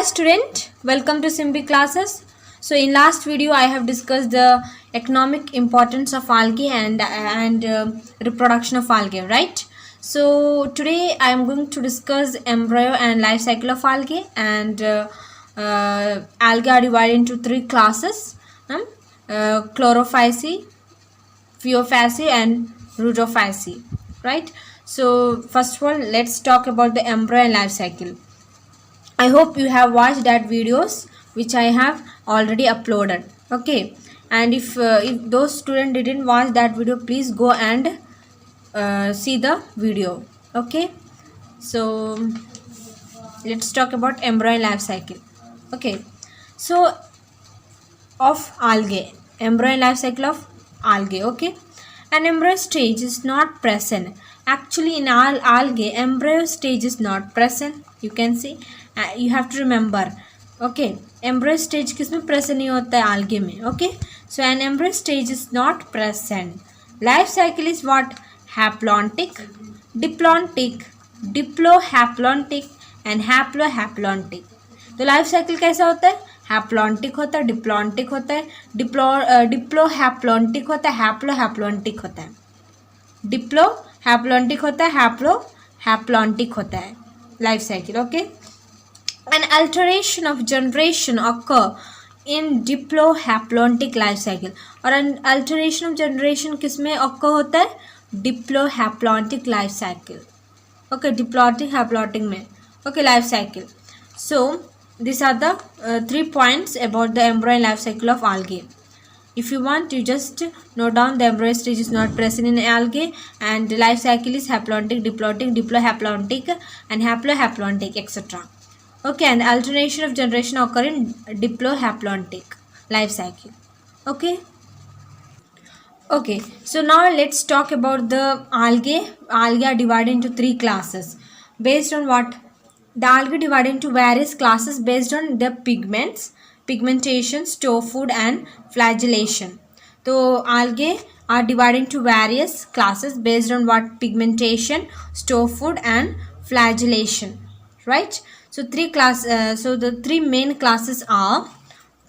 student, welcome to Simbi classes. So in last video I have discussed the economic importance of algae and reproduction of algae, right? So today I am going to discuss embryo and life cycle of algae, and algae are divided into three classes: Chlorophyceae, Phaeophyceae and Rhodophyceae, right? So first of all, let's talk about the embryo and life cycle. I hope you have watched that videos which I have already uploaded. Okay, and if those students didn't watch that video, please go and see the video. Okay, so let's talk about embryo and life cycle. Okay, so of algae, embryo and life cycle of algae. Okay, an embryo stage is not present. Actually, in all algae, embryo stage is not present. You can see, you have to remember. Okay, embryo stage किसमें present नहीं होता है algae में. Okay, so an embryo stage is not present. Life cycle is what? Haplontic, diplontic, diplohaplontic and haplohaplontic. तो life cycle कैसा होता है? Haplontic होता है, डिप्लॉन्टिक होता है, डिप्लोहैप्लॉन्टिक होता है, हैप्लोहैप्लॉन्टिक होता है, डिप्लोहैप्लॉन्टिक होता है, हैप्लोहैप्लॉन्टिक होता है life cycle. Okay, an alteration of generation occur in diplohaplontic life cycle. और an alteration of generation किस में occur होता है? diplohaplontic life cycle. Okay, diplohaplontic में. Okay, life cycle. So these are the 3 points about the embryo and life cycle of algae. If you want, you just note down the embryo stage is not present in algae, and the life cycle is haplontic, diplontic, diplohaplontic and haplohaplontic, etc. Okay, and alternation of generation occur in diplohaplontic life cycle. Okay. Okay, so now let's talk about the algae. Algae are divided into 3 classes. Based on what? The algae divided into various classes based on the pigments, pigmentation, store food and flagellation. So algae are divided into various classes based on what? Pigmentation, store food and flagellation, right? So the 3 main classes are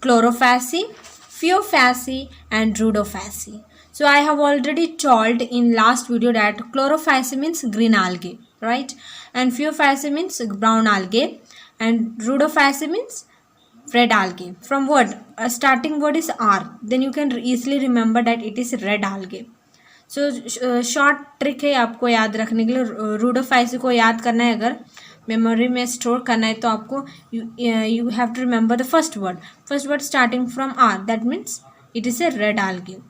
Chlorophyceae, Phaeophyceae and Rhodophyceae. So I have already told in last video that Chlorophyceae means green algae, right? And Phaeophyceae means brown algae, and Rhodophyceae means red algae. From word, starting word is R, then you can easily remember that it is red algae. So short trick है आपको याद रखने के लिए. Rhodophyceae को याद करना है, अगर मेमोरी में स्टोर करना है तो आपको you have to remember the first word starting from R, that means it is a red algae.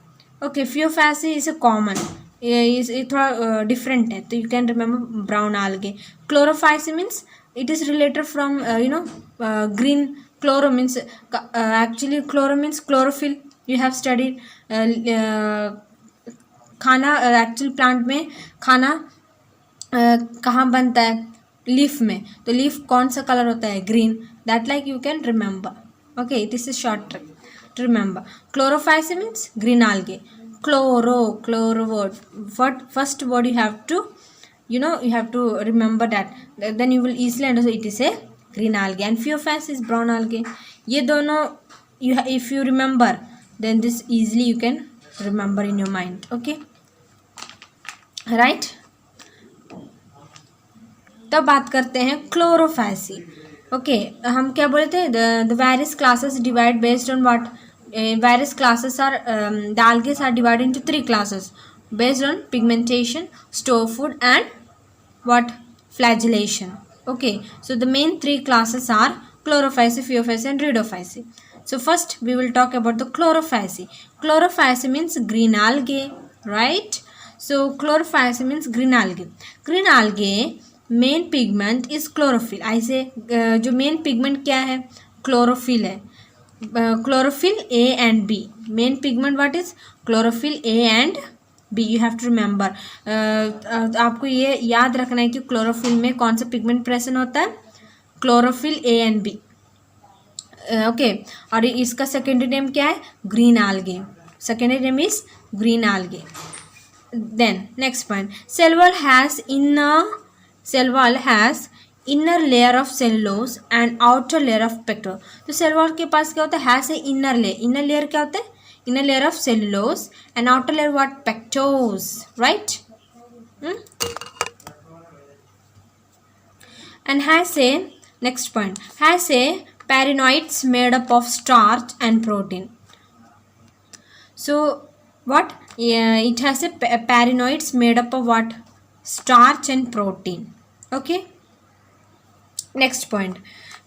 Okay, Phaeophyceae is a common, ये थोड़ा different है, तो you can remember brown algae. Chlorophyceae means it is related from green. Chloro means actually chloro means chlorophyll. You have studied खाना, actual plant में खाना कहाँ बनता है? लीफ में. तो लीफ कौन सा कलर होता है? Green. That like you can remember. Okay, this is short trick to remember. Chlorophyceae means green algae. Chloro word. What first word you have to, you have to remember that. Then you will easily understand it is a green algae. And Phaeophyceae is brown algae. ये दोनों if you remember, then this easily you can remember in your mind. Okay, right? तब बात करते हैं Chlorophyceae. Okay, हम क्या बोले थे? The various classes divide based on what? Various classes are the algae are divided into 3 classes based on pigmentation, store food and what? Flagellation. Okay, so the main 3 classes are Chlorophyceae, Phaeophyceae and Rhodophyceae. So first we will talk about the Chlorophyceae. Chlorophyceae means green algae, right? So Chlorophyceae means green algae. Green algae main pigment is chlorophyll. ऐसे जो main pigment क्या है? Chlorophyll है. Chlorophyll A and B. Main pigment what is? Chlorophyll A and B. You have to remember. आपको ये याद रखना है कि क्लोरोफिल में कौन सा पिगमेंट प्रेजेंट होता है? Chlorophyll A and b. Okay, और इसका सेकेंडरी नेम क्या है? Green algae. Secondary name is green algae. Then next point, cell wall has inner layer of cellulose and outer layer of pectose. तो cell wall के पास क्या होता है, has a inner layer. Inner layer क्या होता है, inner layer of cellulose and outer layer what, pectose, right. And has a, next point, has a paranoids made up of starch and protein. So what, it has a paranoids made up of what, starch and protein. Okay, next point,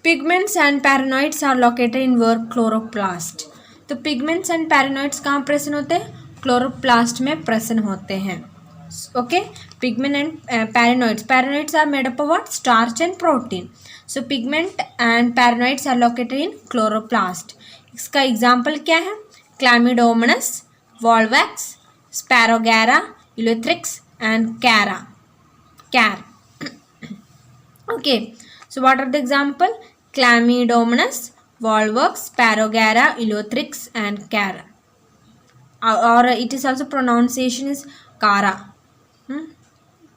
pigments and paranoids are located in where, chloroplast. तो pigments and पैरानोइड्स कहाँ present होते हैं, chloroplast में present होते हैं. Okay, pigment and paranoids are made up of what, starch and protein. So pigment and paranoids are located in chloroplast. इसका example क्या है, Chlamydomonas, Volvax, Sparogara, Ulothrix and Cara. Okay, so what are the example, Chlamydomonas, Volvax, Sparogara, Ulothrix and Cara. Or it is also pronunciation is Cara.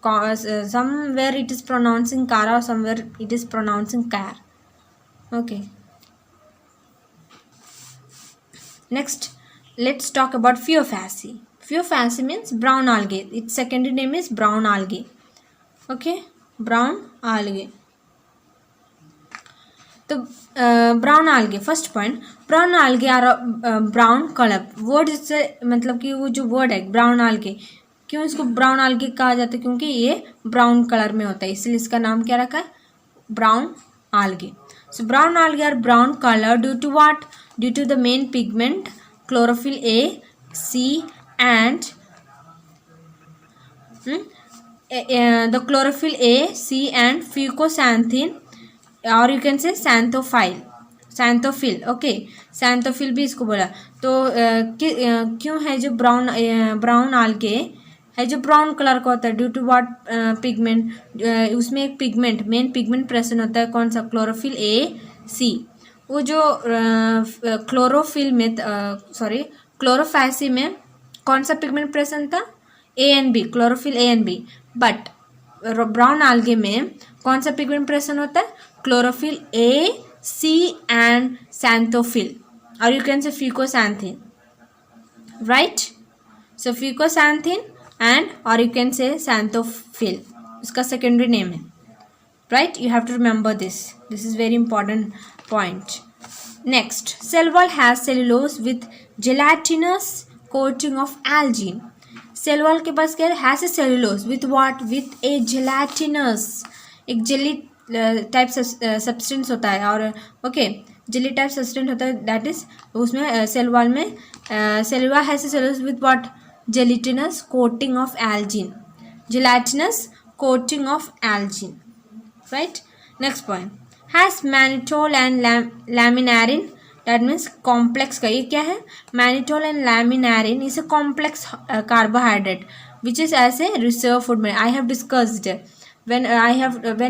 Somewhere it is pronouncing Cara, or somewhere it is pronouncing Car. Okay. Next, let's talk about Phaeophacy. Phaeophacy means brown algae. Its secondary name is brown algae. Okay, brown algae. तो brown algae, first point, brown algae are brown colour. Word इससे मतलब कि वो जो word है brown algae, क्यों इसको brown algae कहा जाता है, क्योंकि ये ब्राउन कलर में होता है, इसलिए इसका नाम क्या रखा है, brown algae. So brown algae are brown colour due to what, due to the main pigment chlorophyll A, C and the chlorophyll A, C and fucoxanthin, और यू कैन से सैंथोफिल. ओके, सैंथोफिल भी इसको बोला. तो क्यों है जो ब्राउन algae है जो ब्राउन कलर का होता है, ड्यू टू व्हाट, पिगमेंट, उसमें एक पिगमेंट, मेन पिगमेंट प्रेजेंट होता है, कौन सा, क्लोरोफिल A, C. वो जो क्लोरोफिल में क्लोरोफैसी में कौन सा पिगमेंट प्रेजेंट था, A and B, chlorophyll A and B. But brown algae में कौन सा पिगमेंट प्रेजेंट होता है, chlorophyll A, C and xanthophyll, or you can say fucoxanthin, right? So fucoxanthin and or you can say xanthophyll, उसका secondary name है, right? You have to remember this. This is very important point. Next, cell wall has cellulose with gelatinous coating of algin. Cell wall के पास क्या है, has a cellulose with what, with a gelatinous, एक jelly type substance होता है, और okay jelly type substance होता है, दैट इज उसमें सेल वॉल में cellulose has a cellulose with what, gelatinous coating of algin, gelatinous coating of algin, right. Next point, has mannitol and laminarin, that means complex का, ये क्या है, mannitol and laminarin is a complex carbohydrate which is as a reserve food. I have discussed when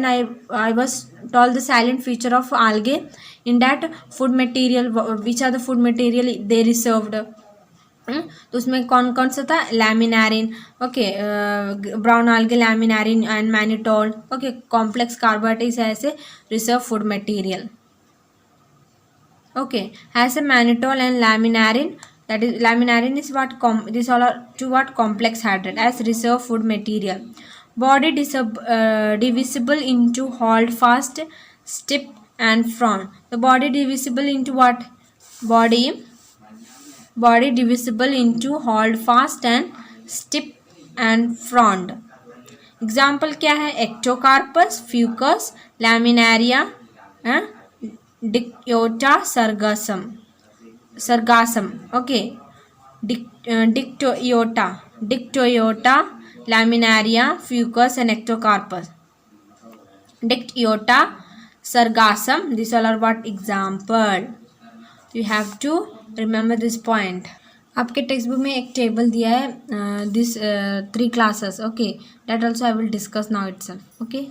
I was told the silent feature of algae, in that food material, which are the food material they reserved. तो उसमें कौन कौन सा था, laminarin, okay, brown algae, laminarin and mannitol, okay, complex carbohydrate as a reserve food material. Okay, has a mannitol and laminarin, that is laminarin is what this all are to what, complex hydrate as reserve food material. Body divisible into hold fast, stiff and frond. The body divisible into what, body divisible into hold fast and stiff and frond. Example क्या है, ectocarpus, fucus, laminaria, Dictyota sargassum, okay, Dictyota, laminaria, fucus and ectocarpus. Dictyota sargassum, these all are what example. You have to remember this point. आपके textbook में एक table दिया है, this 3 classes, okay, that also I will discuss now itself. Okay,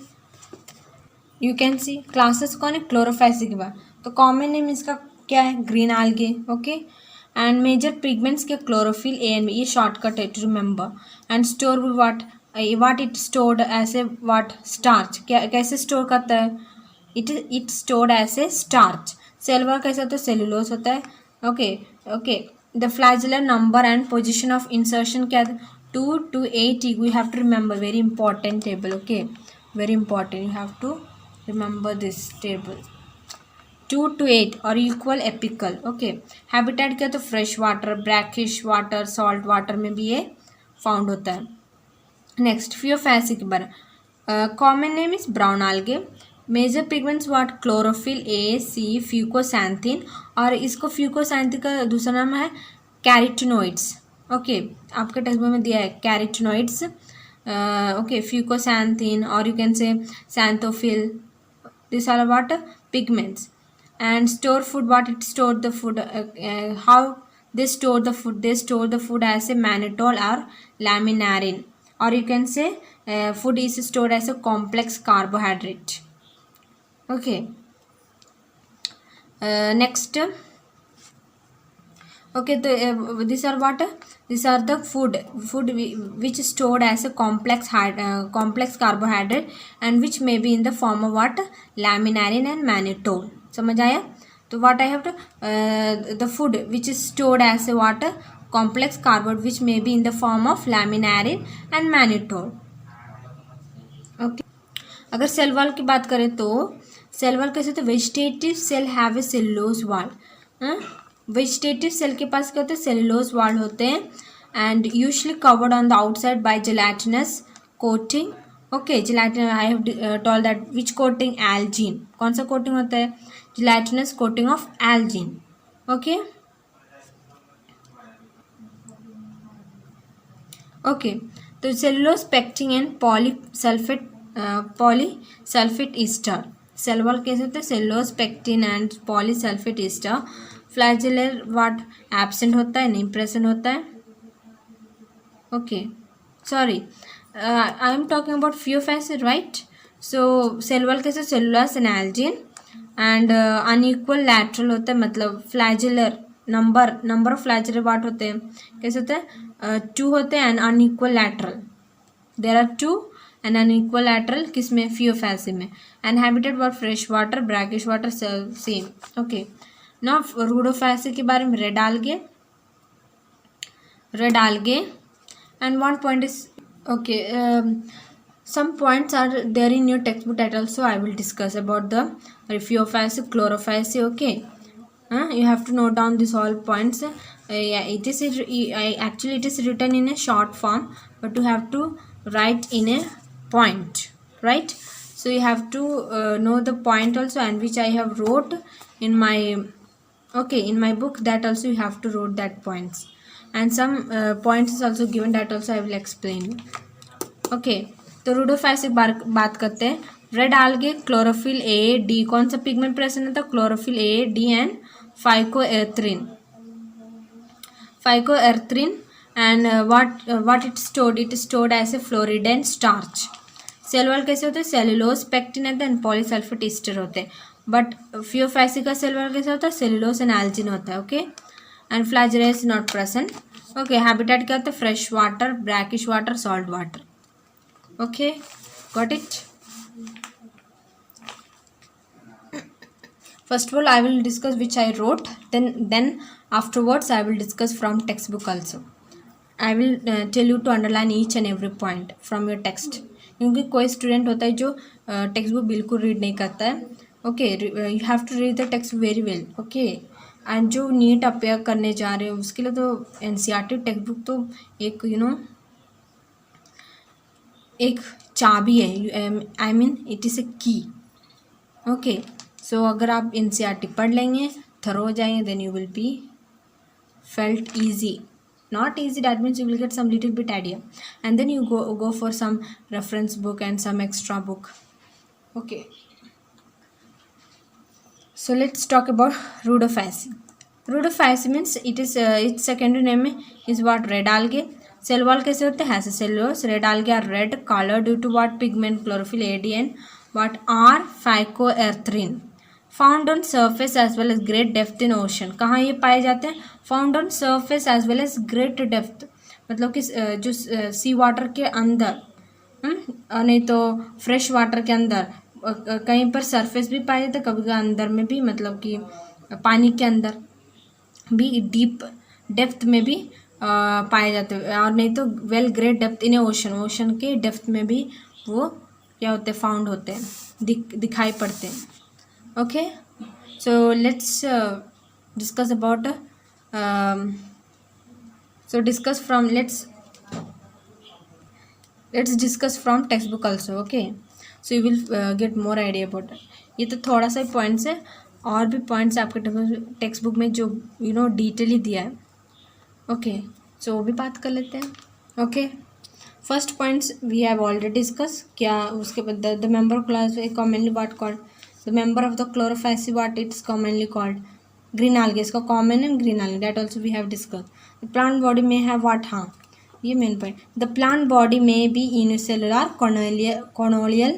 you can see classes कौन है, क्लोरोफैसी के बाद. तो कॉमन नेम इसका क्या है, green algae, okay, and major pigments के क्लोरोफिल A and B, ये शॉर्टकट है to remember, and store with what, what it stored as a what starch, क्या कैसे स्टोर करता है, it stored as a starch. Cell wall कैसे होता है, सेलुलोज होता है। Okay okay, the flagellar number and position of insertion क्या है, 2 to 8, you have to remember, very important table, okay very important, you have to remember this table, 2 to 8 और equal apical. Okay, habitat क्या, तो fresh water, brackish water, salt water में भी ये found होता है। नेक्स्ट फियोफैसी के बारे, common name is brown algae, major pigments what, chlorophyll a, c, fucoxanthin, और इसको फ्यूकोसैंथिन का दूसरा नाम है कैरोटिनोइड्स। ओके, आपके टेक्स्ट बुक में दिया है कैरोटिनोइड्स, ओके फ्यूकोसैंथिन, और you can say xanthophyll, this are what pigments. And store food, what it stored the food, how they store the food, they store the food as a mannitol or laminarin, or you can say food is stored as a complex carbohydrate. Okay, next, okay, these are what, these are the food which stored as a complex carbohydrate and which may be in the form of what, laminarin and mannitol, समझ आया। तो what I have to, the food which is stored as a water complex carbohydrate which may be in the form of laminarin and mannitol. Okay, अगर cell wall की बात करें तो cell wall कैसे, तो vegetative cell have a cellulose wall, vegetative cell के पास क्या होते हैं, सेलुलोज वॉल होते हैं, and usually covered on the outside by gelatinous coating. Okay, gelatin I have told that which coating, Elgin, कौन सा कोटिंग होता है, gelatinous coating of algin। okay okay, तो cellulose pectin and polysulfate ester, cell wall कैसे होते हैं, cellulose pectin and polysulfate ester. Flagella what absent होता है, नहीं प्रेजेंट होता है। Okay sorry, I am talking about Phaeophyceae, right. So cell wall कैसे, cellulose and algin, and unequal lateral होता है, मतलब flagella number of flagella what होते हैं, कैसे होते हैं, 2 होते हैं, and unequal lateral, there are 2 and unequal lateral, किसमें, फियोफैसी में, and habitat for fresh water, brackish water, same. Okay, ना रूडोफैसी के बारे में, red algae, and one point is, okay some points are there in your textbook that also I will discuss about the Phaeophacy, Chlorophacy. Okay, you have to note down these all points. Yeah, actually it is written in a short form, but you have to write in a point, right? So you have to know the point also, and which I have wrote in my, okay, in my book, that also you have to wrote that points, and some points is also given, that also I will explain you. Okay, तो रूडोफैसी बात करते हैं। Red algae, chlorophyll a, d, कौन सा pigment present होता है, chlorophyll a, d and phycoerythrin, and what it stored as a floridean starch. Cell wall कैसे होते हैं, cellulose pectin and polysulfate ester होते हैं, बट फियोफैसी का सेल वॉल कैसे होता है, सेलुलोज एंड एल्जिन होता है। Okay, and flagella is not present. Okay, habitat क्या होता है, fresh water, brackish water, salt water. Okay, got it? First of all, I will discuss which I wrote, then afterwards I will discuss from textbook also. I will tell you to underline each and every point from your text, क्योंकि कोई student होता है जो text book बिल्कुल read नहीं करता है। Okay, you have to read the text very well. Okay, and जो नीट अपेयर करने जा रहे हो उसके लिए तो एनसीईआरटी टेक्स्ट बुक तो एक एक चाबी है, I mean it is a की। ओके, सो अगर आप एनसीईआरटी पढ़ लेंगे, थरो हो जाएंगे, then you will be felt easy, not easy, that means you will get some little bit idea, and then you go for some reference book and some extra book. Okay, so let's talk about rhodophysi. Rhodophysi means it is its secondary name is what, red algae. Cell wall कैसे होते हैं, cellulose, red algae are red colour due to what pigment, chlorophyll a, d and what are phycoerythrin, found on surface as well as great depth in ocean. कहाँ ये पाए जाते हैं, found on surface as well as great depth, मतलब कि जो सी water के अंदर और नहीं तो फ्रेश वाटर के अंदर कहीं पर सरफेस भी पाए जाते, कभी कभी अंदर में भी, मतलब कि पानी के अंदर भी डीप डेप्थ में भी पाए जाते हैं, और नहीं तो well great depth in ocean, ocean के डेप्थ में भी वो क्या होते हैं, फाउंड होते हैं, दिखाई पड़ते हैं। Okay, so let's discuss about so discuss from let's discuss from textbook also. Okay, so you will get more idea about it. ये तो थोड़ा सा पॉइंट्स है, और भी पॉइंट्स आपके टेक्स्ट बुक में जो डिटेली दिया है। ओके, सो वो भी बात कर लेते हैं। Okay, first points we have already discuss, क्या उसके बाद the member of class commonly what called, the member of the Chlorophyceae what it's commonly called, green algae, इसका कॉमन है green algae, that also we have discuss. The plant body में have what, हाँ ये main point, the plant body में be unicellular, colonial,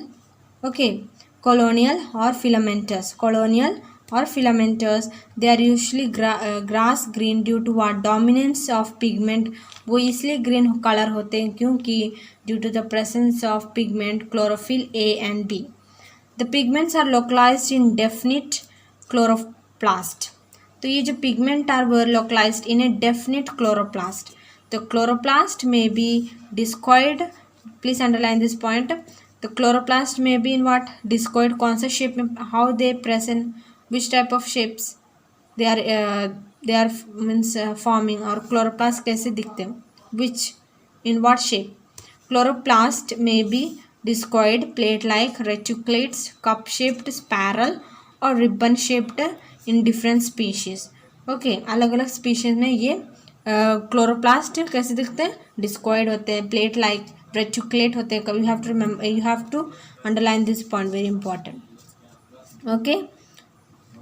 okay, colonial or filamentous, colonial or filamentous, they are usually grass green due to what, dominance of pigment, वो इसलिए green colour होते हैं क्योंकि due to the presence of pigment chlorophyll A and B, the pigments are localised in definite chloroplast, तो ये जो pigment are were localised in a definite chloroplast, the chloroplast may be discoid, please underline this point, the chloroplast may be in what, discoid, कौन सा shape में, how they present, which type of shapes they are means forming, और chloroplast कैसे दिखते हैं, which in what shape, chloroplast may be discoid, plate like, reticulates, cup shaped, spiral और ribbon shaped in different species। Okay, अलग अलग species में ये chloroplast कैसे दिखते हैं, डिस्कॉइड होते हैं, प्लेट लाइक, रेटिकुलेट होते हैं, you have to remember, you have to underline this point, very important. Okay,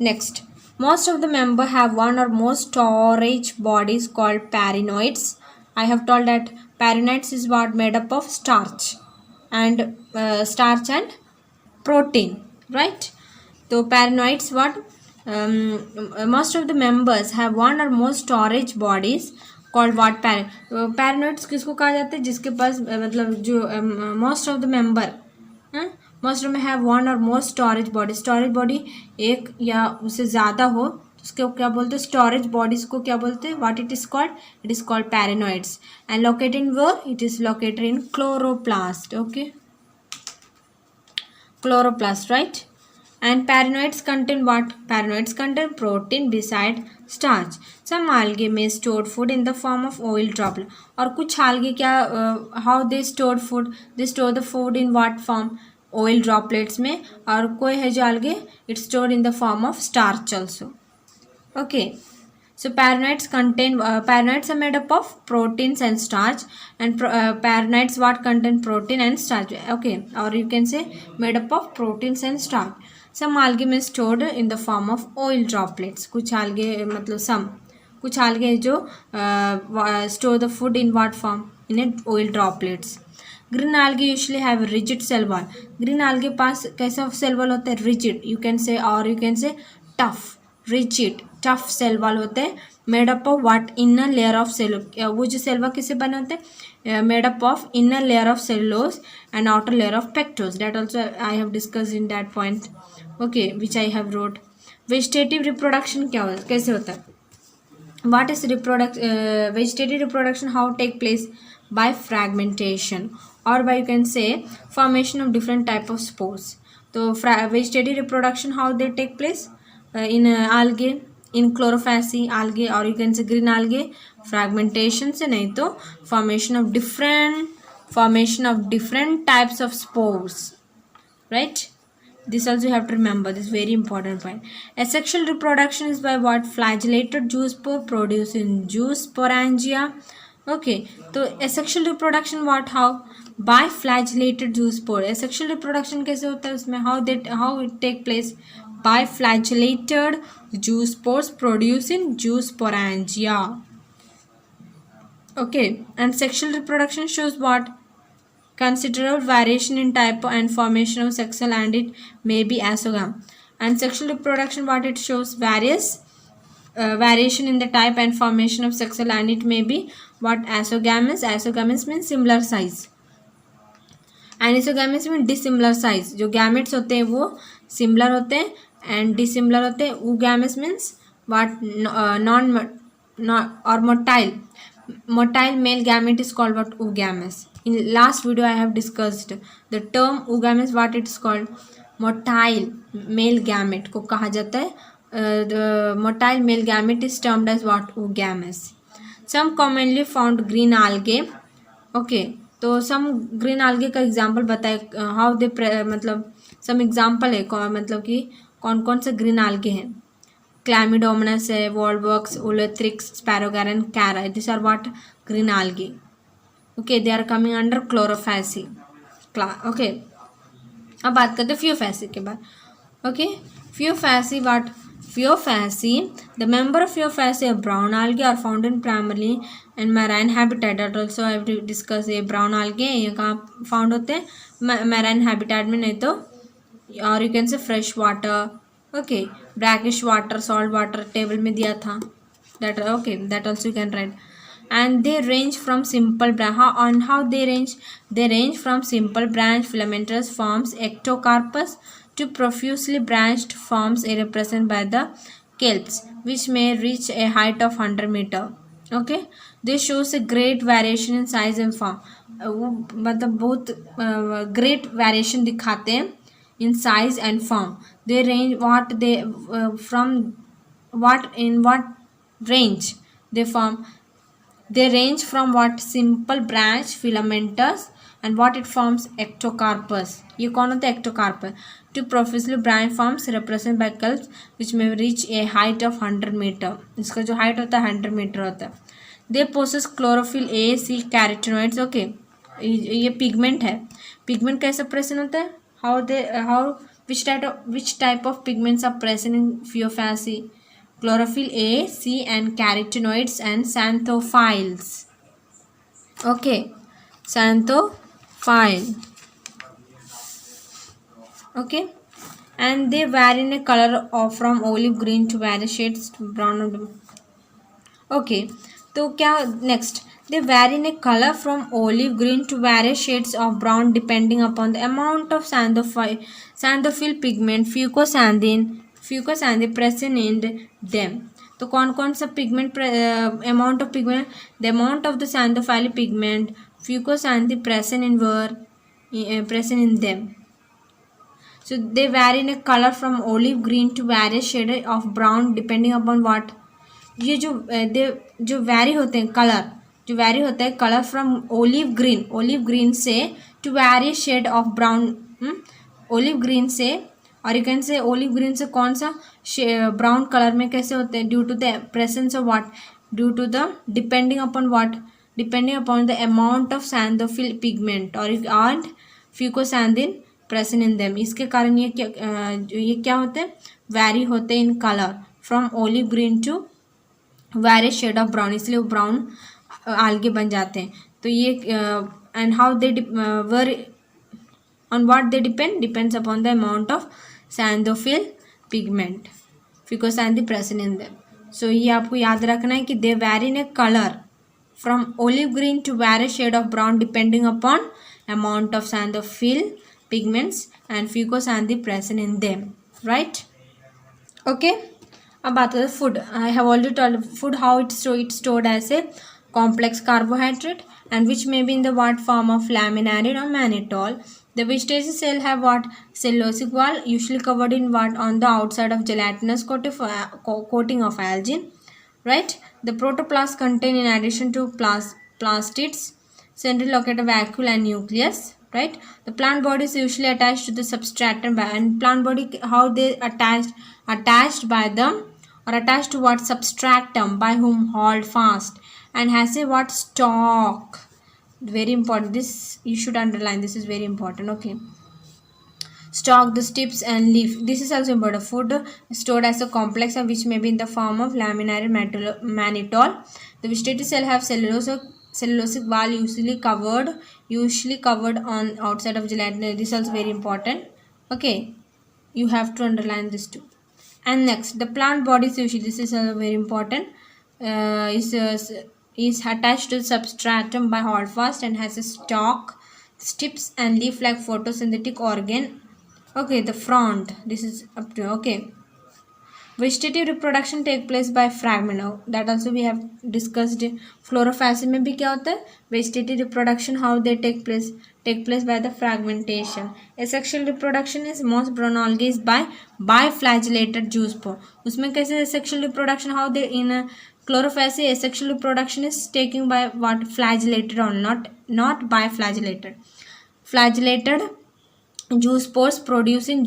next, most of the member have one or more storage bodies called parinoids. I have told that parinoids is what, made up of starch and protein, right? So parinoids what, most of the members have one or more storage bodies called what, paranoids किसको कहा जाता है, जिसके पास मतलब जो most of the member, most में have one or more storage body एक या उससे ज़्यादा हो तो उसको क्या बोलते हैं, स्टोरेज बॉडीज को क्या बोलते हैं, what it is called paranoids, and located in where, it is located in chloroplast. Okay, chloroplast, right? And paranoids contain what? Paranoids contain protein beside starch. Some algae may store food in the form of oil droplet. और कुछ algae क्या, how they store food? They store the food in what form? Oil droplets में, और कोई है जो algae, it's stored in the form of starch also. Okay, so paranoids contain, paranoids are made up of proteins and starch, and paranoids what contain protein and starch. Okay, or you can say made up of proteins and starch. Some algae may stored in the form of oil droplets. कुछ algae मतलब some, कुछ algae जो store the food in what form, in a oil droplets. Green algae usually have a rigid cell wall. Green algae पास कैसा cell wall होता है, rigid, you can say, or you can say tough, rigid, tough cell wall होते हैं, made up of what, inner layer of cellulose. वो जो cell wall किससे बने होते हैं, made up of inner layer of cellulose and outer layer of pectose. That also I have discussed in that point. Okay, which I have wrote. Vegetative reproduction क्या होता है, कैसे होता है, what is vegetative reproduction, how take place, by fragmentation, or by you can say formation of different type of spores. So vegetative reproduction, how they take place, in algae, in chlorophyll algae, or you can say green algae, fragmentation से नहीं तो formation of different types of spores, right? This also you have to remember, this very important point. Asexual reproduction is by what, flagellated zoospore producing zoosporangia. Okay, so asexual reproduction what, how, by flagellated zoospore. asexual reproduction कैसे होता है उसमें, how it take place, by flagellated zoospores producing zoosporangia. Okay, and sexual reproduction shows what, considerable variation in type and formation of sexual, and it may be asogam. And sexual reproduction what it shows, various variation in the type and formation of sexual, and it may be what, asogamous. Asogamous means similar size. एनिसोगैमेट्स में dissimilar size, जो gametes होते हैं वो similar होते हैं and dissimilar होते हैं. ऊगैमेट्स means what non और motile male gamete is called what? Oogamous. In last video I have discussed the term oogamous, what it is called? Motile male gamete को कहा जाता है. The motile male gamete is termed as what? Oogamous. Some commonly found green algae. Okay, तो some green algae का example बताए. How they मतलब some example है, मतलब कि कौन कौन से ग्रीन algae हैं. Chlamydomonas है, Volvox, Ulothrix, Sparogaran, Cara. These are what? Green algae. Okay, they are coming under Chlorophyceae. Okay, अब बात करते हैं Phaeophaceae के बाद. Okay, Phaeophaceae what? Phaeophaceae, the member of Phaeophaceae are brown algae are found in primarily and marine habitat. That also I have to discuss. ये brown algae ये कहाँ found होते हैं? Marine habitat में, नहीं तो और you can say fresh water. Okay, brackish water, salt water table में दिया था. That okay, that also you can write. And they range from simple on how they range from simple branch filamentous forms ectocarpus to profusely branched forms represented by the kelps which may reach a height of 100 meter. Okay, this shows a great variation in size and form. वो मतलब बहुत great variation दिखाते हैं in size and form. They range what they from what in what range they form. They range from what? Simple branch filamentous and what it forms? Ectocarpus. ये कौन होता है? Ectocarpus. To profusely branch forms represented by kelps which may reach a height of 100 meter. इसका जो height होता है 100 meter होता है. They possess chlorophyll A, C, carotenoids. Okay, ये pigment है. Pigment कैसे present होता है? Which type of pigments are present in Phaeophaceae? Chlorophyll A, C, and carotenoids and xanthophyls. Okay, xanthophyll. Okay, and they vary in a color of from olive green to various shades brown. Okay, तो क्या next? They vary in a color from olive green to various shades of brown depending upon the amount of xanthophyll pigment fucoxanthin present in them. तो कौन कौन सा pigment amount of pigment? The amount of the xanthophyll pigment fucoxanthin present in them. So they vary in a color from olive green to various shades of brown depending upon what? ये जो vary होते हैं colour, जो vary होता है colour from olive green से to various shade of brown. Olive green से, और you can say olive green से कौन सा ब्राउन कलर में कैसे होते हैं? Due to the presence of what? Due to the depending upon what? Depending upon the amount of xanthophyll pigment और and fucoxanthin present in them. इसके कारण ये क्या होते हैं? वैरी होते हैं in colour from olive green to various shade of brown, इसलिए वो ब्राउन आल्गे बन जाते हैं. तो ये and how they were on what they depends upon the amount of xanthophyll pigment fucoxanthin present in them. So ये आपको याद रखना है कि they vary in a colour from olive green to various shade of brown depending upon amount of xanthophyll pigments and fucoxanthin present in them. Right? Okay. अब बात करते हैं food. I have already told food how it's stored as a complex carbohydrate and which may be in the what form of laminarid or mannitol. The vegetative cell have what? Cellulosic wall usually covered in what? On the outside of gelatinous coating of algin. Right? The protoplast contain in addition to plastids centrally located vacuole and nucleus. Right? The plant body is usually attached to the substratum and plant body how they attached by them or attached to what? Substratum by whom hold fast and has a what? Stalk. Very important, this you should underline, this is very important. Okay, stalk, the tips and leaf. This is also important. Food stored as a complex which may be in the form of laminarid mannitol. The vegetative cell have cellulosic wall usually covered on outside of gelatin. This is also very important. Okay, you have to underline this too. And next, the plant body is usually, this is also very important, is attached to the substratum by holdfast and has a stalk. Stips and leaf-like photosynthetic organ. Okay, the frond. This is up to okay. Vegetative reproduction take place by fragment. Now that also we have discussed. Chlorophyll में भी क्या होता है? Vegetative reproduction how they take place by the fragmentation. Asexual reproduction is most bronalgae is by biflagellated zoospore. उसमें कैसे asexual reproduction how they in chlorophyll asexual reproduction is taking by what flagellated or not biflagellated. Flagellated zoospores producing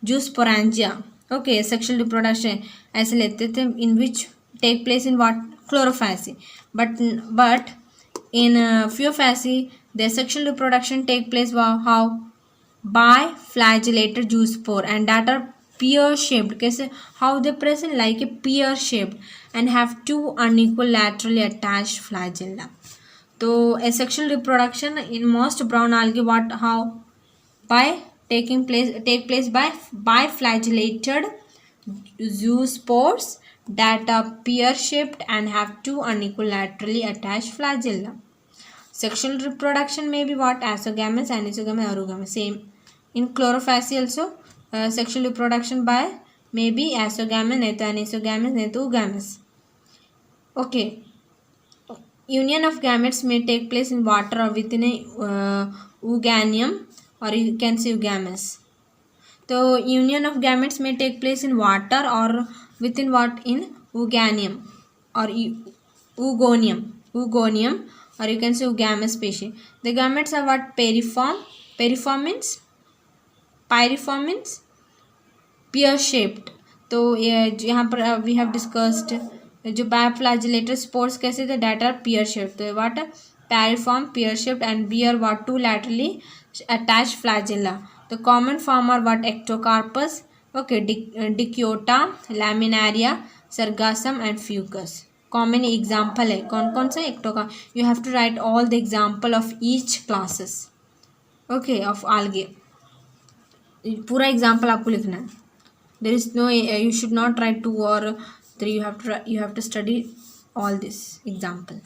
zoosporangia. Okay, sexual reproduction ऐसे लेते थे in which take place in what chlorophyll, but in Phaeophyllaceae the sexual reproduction take place how by flagellated zoospore and that are pear shaped. कैसे how they present like a pear shaped and have two unequal laterally attached flagella. तो asexual reproduction in most brown algae what how by take place by flagellated zoospores that are pear shaped and have two unequal laterally attached flagella. Sexual reproduction may be what azogamous, anisogamous, orogamous. Same in chlorophyll also. Sexual reproduction by may be azogamous, neither anisogamous, neither oogamous. Okay. Union of gametes may take place in water or within a ooganium, or you can say oogamous. So union of gametes may take place in water or within what in ooganium or oogonium, or you can say oogamous species. The gametes are what piriform means pear shaped. तो यहाँ पर we have discussed जो बायोफ्लैजिलेटेड spores कैसे थे that are pear shaped. तो what pyriform pear shaped and bear what two laterally attached flagella. The common form are what Ectocarpus. Okay, Dictyota, Laminaria, Sargassum and Fucus. Common example है कौन कौन सा एक्टोका. You have to write all the example of each classes. Okay, of algae पूरा example आपको लिखना है. There is no you should not write 2 और 3. you have to study all this example,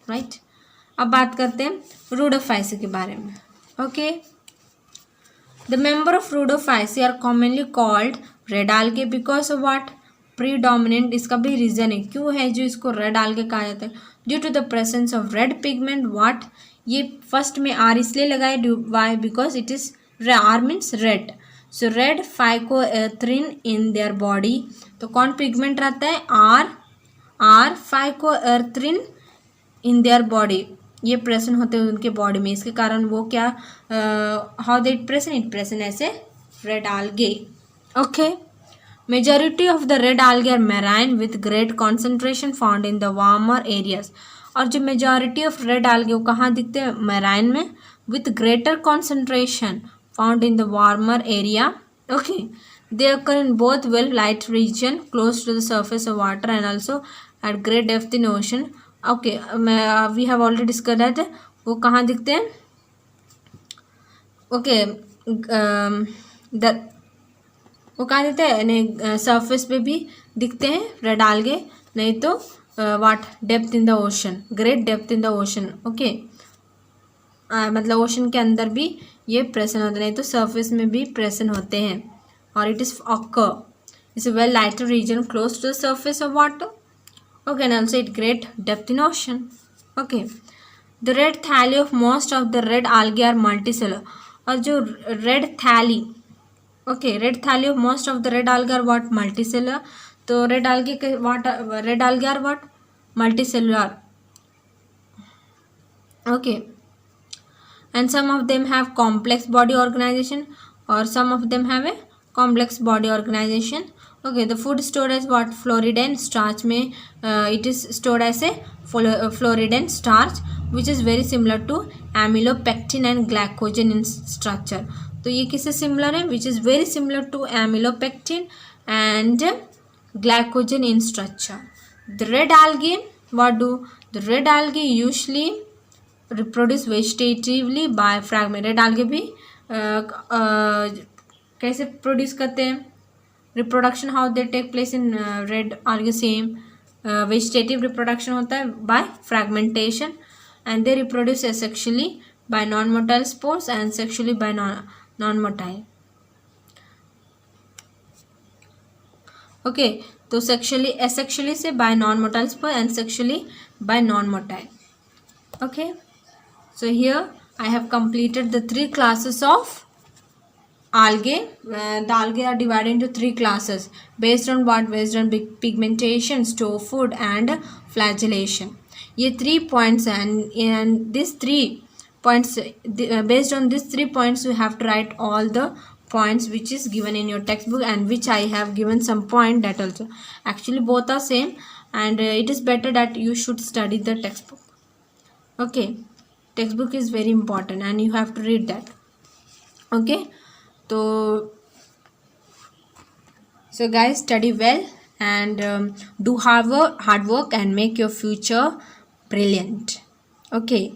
right? अब बात करते हैं रूडोफाइसी के बारे में. Okay, the member of Rhodophyceae are commonly called red algae because of what predominant. इसका भी रीजन है क्यों है जो इसको रेड आल्गे कहा जाता है. Due to the presence of red pigment. What ये फर्स्ट में आर इसलिए लगाए why because it is R means red. So red phycoerythrin in their body. तो कौन पिगमेंट रहता है are phycoerythrin in their body. ये प्रेजेंट होते हैं उनके बॉडी में. इसके कारण वो क्या हाउ दे इट प्रेजेंट ऐसे red algae. Okay, majority of the red algae are marine with great concentration found in the warmer areas. और जो मेजॉरिटी ऑफ रेड आल्गे वो कहाँ दिखते हैं मैराइन में with greater concentration found in the warmer area. Okay, they occur in both well light region close to the surface of water and also at great depth in ocean. Okay, we have already discussed that वो कहाँ दिखते हैं. Okay, वो कहाँ दिखते हैं नहीं surface पे भी दिखते हैं रेड आल्गे. नहीं तो what depth in the ocean, great depth in the ocean. Okay, मतलब ओशन के अंदर भी ये प्रेजेंट होते नहीं तो सरफेस में भी प्रेजेंट होते हैं. और it is occur is a well lighter region close to the surface of water. Okay, and also it great depth in ocean. Okay, the red thalli of most of the red algae are multicellular. और जो red thalli okay red thalli of most of the red algae are what multicellular. तो red algae के what red algae are what multicellular. Okay, and some of them have complex body organization or some of them have a complex body organization. Okay, the food stored as what floridine starch में it is stored as a floridine starch which is very similar to amylopectin and glycogen in structure. तो ये किससे similar है which is very similar to amylopectin and glycogen in structure. The red algae what do the red algae usually reproduce vegetatively by fragment. Red algae भी कैसे produce करते हैं reproduction how they take place in red algae. Same vegetative reproduction होता है by fragmentation and they reproduce asexually by non-motile spores and sexually by non-motile. Okay, तो sexually asexually से by non-motile spore and sexually by non-motile. Okay, so here I have completed the 3 classes of algae. The algae are divided into 3 classes based on what? Based on pigmentation, store food and flagellation. ये 3 points and these 3 points, based on these 3 points you have to write all the points which is given in your textbook, and which I have given some point that also. Actually both are same, and it is better that you should study the textbook. Okay, textbook is very important and you have to read that. Okay, so guys, study well and do hard work and make your future brilliant. Okay.